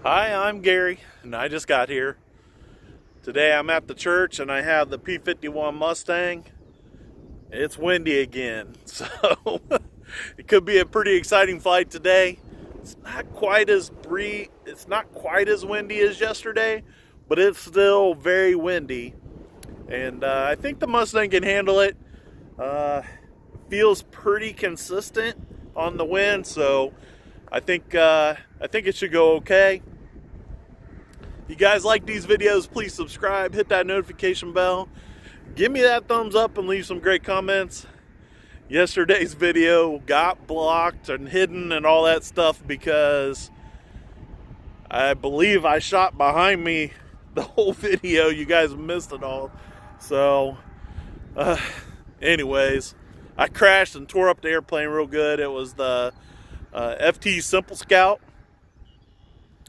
Hi, I'm Gary, and I just got here. Today I'm at the church and I have the P51 Mustang. It's windy again, so it could be a pretty exciting flight today. It's not quite as windy as yesterday, but it's still very windy. And I think the Mustang can handle it. Feels pretty consistent on the wind, so I think it should go okay. If you guys like these videos, please subscribe, hit that notification bell, give me that thumbs up, and leave some great comments. Yesterday's video got blocked and hidden and all that stuff because I believe I shot behind me the whole video. You guys missed it all. So, anyways, I crashed and tore up the airplane real good. It was the FT Simple Scout.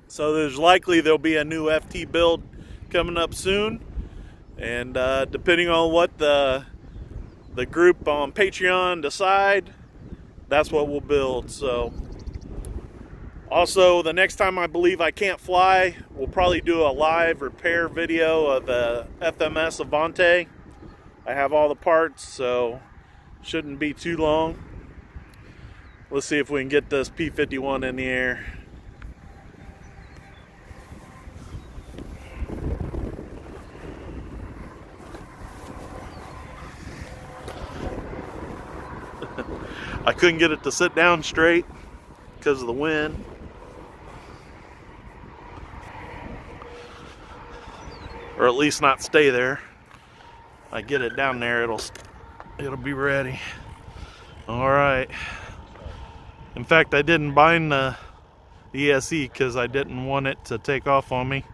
So there'll be a new FT build coming up soon, and depending on what the group on Patreon decide, that's what we'll build. So also, the next time I believe I can't fly, we'll probably do a live repair video of the FMS Avante. I have all the parts, so shouldn't be too long. Let's see if we can get this P51 in the air. I couldn't get it to sit down straight because of the wind. Or at least not stay there. I get it down there, it'll be ready. All right. In fact, I didn't bind the ESC because I didn't want it to take off on me.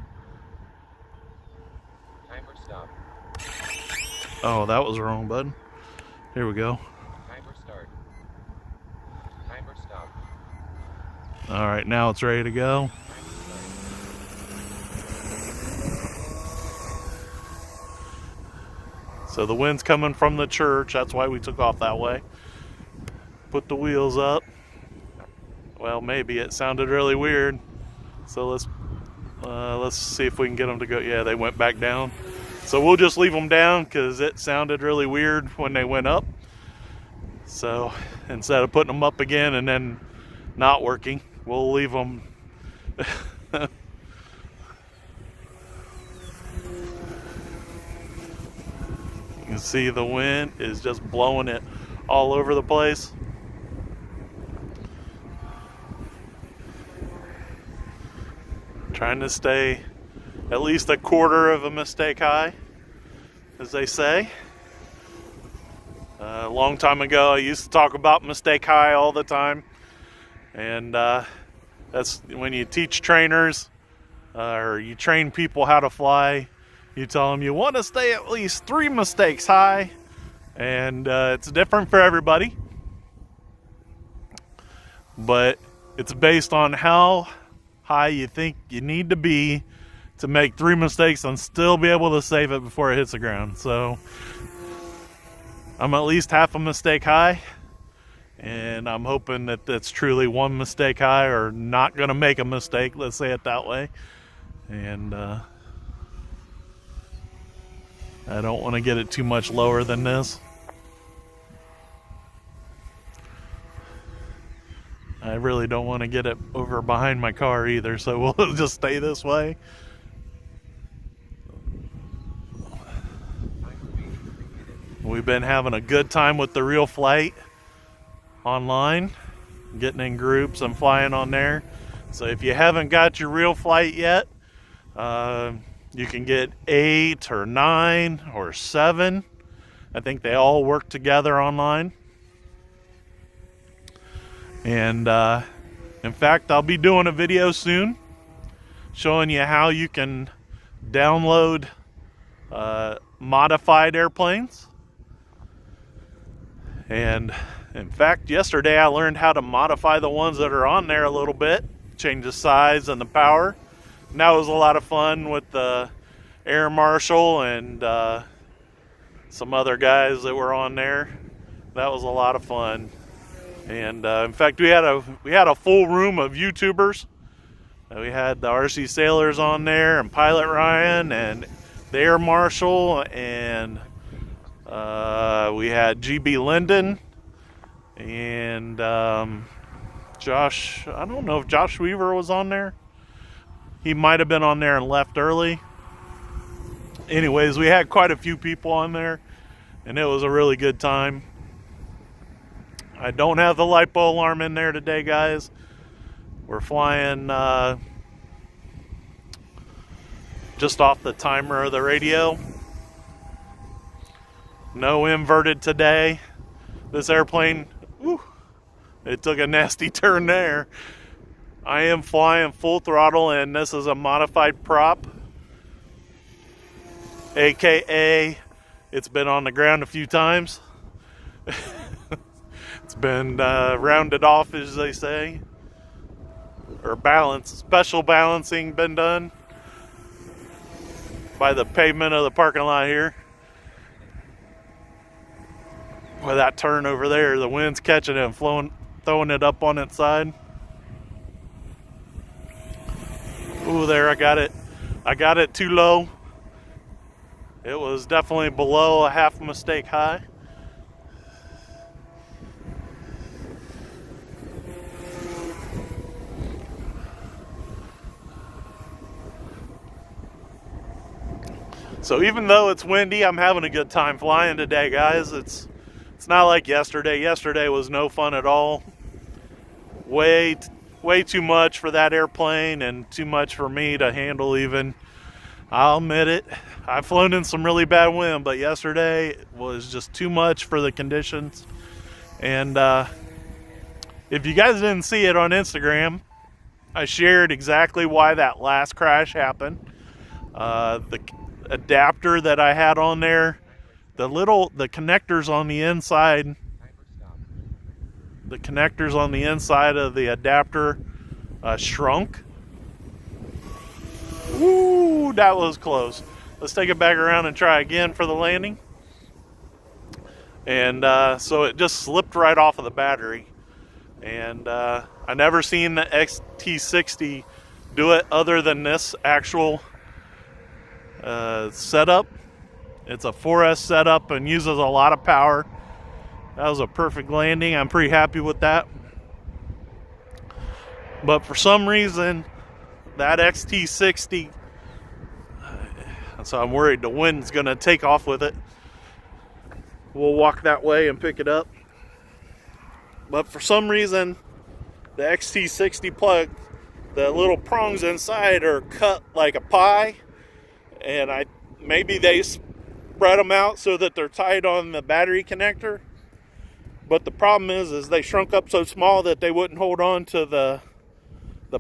Timer stop. Oh, that was the wrong button. Here we go. Timer start. Timer stop. All right, now it's ready to go. So the wind's coming from the church. That's why we took off that way. Put the wheels up. Well, maybe it sounded really weird. So let's see if we can get them to go. Yeah, they went back down. So we'll just leave them down because it sounded really weird when they went up. So instead of putting them up again and then not working, we'll leave them. You can see the wind is just blowing it all over the place. Trying to stay at least a quarter of a mistake high, as they say. A long time ago, I used to talk about mistake high all the time. And that's when you teach trainers or you train people how to fly. You tell them you want to stay at least 3 mistakes high, and it's different for everybody, but it's based on how high you think you need to be to make 3 mistakes and still be able to save it before it hits the ground. So I'm at least half a mistake high, and I'm hoping that that's truly 1 mistake high, or not going to make a mistake, let's say it that way. And I don't want to get it too much lower than this. I really don't want to get it over behind my car either, so we'll just stay this way. We've been having a good time with the Real Flight online, getting in groups and flying on there. So if you haven't got your Real Flight yet, you can get 8 or 9 or 7. I think they all work together online. And in fact, I'll be doing a video soon showing you how you can download modified airplanes. And in fact, yesterday I learned how to modify the ones that are on there a little bit, change the size and the power. And that was a lot of fun with the Air Marshal and some other guys that were on there. That was a lot of fun. And in fact, we had a full room of YouTubers We had the RC Sailors on there, and Pilot Ryan, and the Air Marshal, and we had GB Linden, and Josh. I don't know if Josh Weaver was on there. He might have been on there and left early. Anyways, we had quite a few people on there, and it was a really good time. I don't have the LiPo alarm in there today, guys. We're flying just off the timer of the radio. No inverted today. This airplane, whew, it took a nasty turn there. I am flying full throttle, and this is a modified prop, aka it's been on the ground a few times. It's been rounded off, as they say, or special balancing been done by the pavement of the parking lot here. With that turn over there, the wind's catching it and throwing it up on its side. Ooh, there, I got it. I got it too low. It was definitely below a half mistake high. So even though it's windy, I'm having a good time flying today, guys. It's not like yesterday. Yesterday was no fun at all. Way too much for that airplane and too much for me to handle even. I'll admit it. I've flown in some really bad wind, but yesterday was just too much for the conditions. And if you guys didn't see it on Instagram, I shared exactly why that last crash happened. The adapter that I had on there, the connectors on the inside, of the adapter shrunk. Ooh, that was close. Let's take it back around and try again for the landing. And so it just slipped right off of the battery. And I never seen the XT60 do it other than this actual setup. It's a 4S setup and uses a lot of power. That was a perfect landing. I'm pretty happy with that. But for some reason, that XT60, so I'm worried the wind's gonna take off with it. We'll walk that way and pick it up. But for some reason, the XT60 plug, the little prongs inside are cut like a pie, and maybe they spread them out so that they're tight on the battery connector. But the problem is they shrunk up so small that they wouldn't hold on to the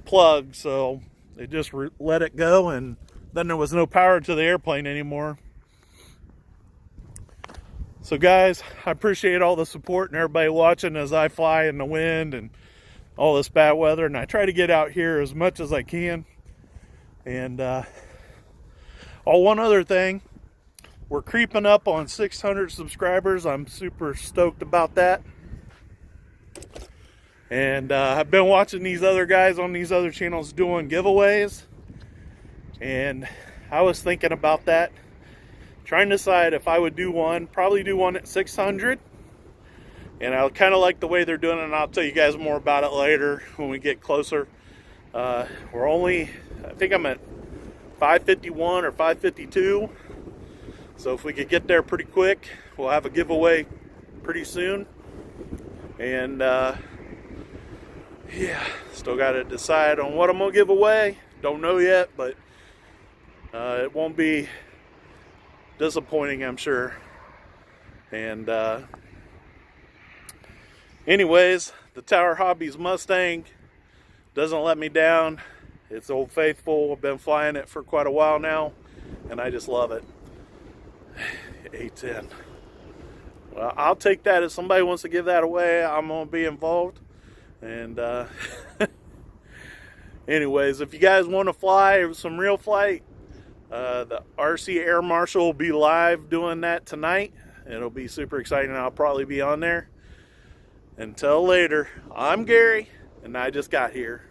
plug, so they just let it go, and then there was no power to the airplane anymore. So guys, I appreciate all the support and everybody watching as I fly in the wind and all this bad weather, and I try to get out here as much as I can. And one other thing, we're creeping up on 600 subscribers. I'm super stoked about that. And I've been watching these other guys on these other channels doing giveaways, and I was thinking about that, trying to decide if I would do one. Probably do one at 600, and I kind of like the way they're doing it, and I'll tell you guys more about it later when we get closer. We're only, I think I'm at 551 or 552, so if we could get there pretty quick, we'll have a giveaway pretty soon. And yeah, still got to decide on what I'm going to give away. Don't know yet, but it won't be disappointing, I'm sure. And anyways, the Tower Hobbies Mustang doesn't let me down. It's Old Faithful. I've been flying it for quite a while now, and I just love it. A10. Well, I'll take that. If somebody wants to give that away, I'm going to be involved. And anyways, if you guys want to fly some real flight, the RC Air Marshal will be live doing that tonight. It'll be super exciting. I'll probably be on there. Until later, I'm Gary, and I just got here.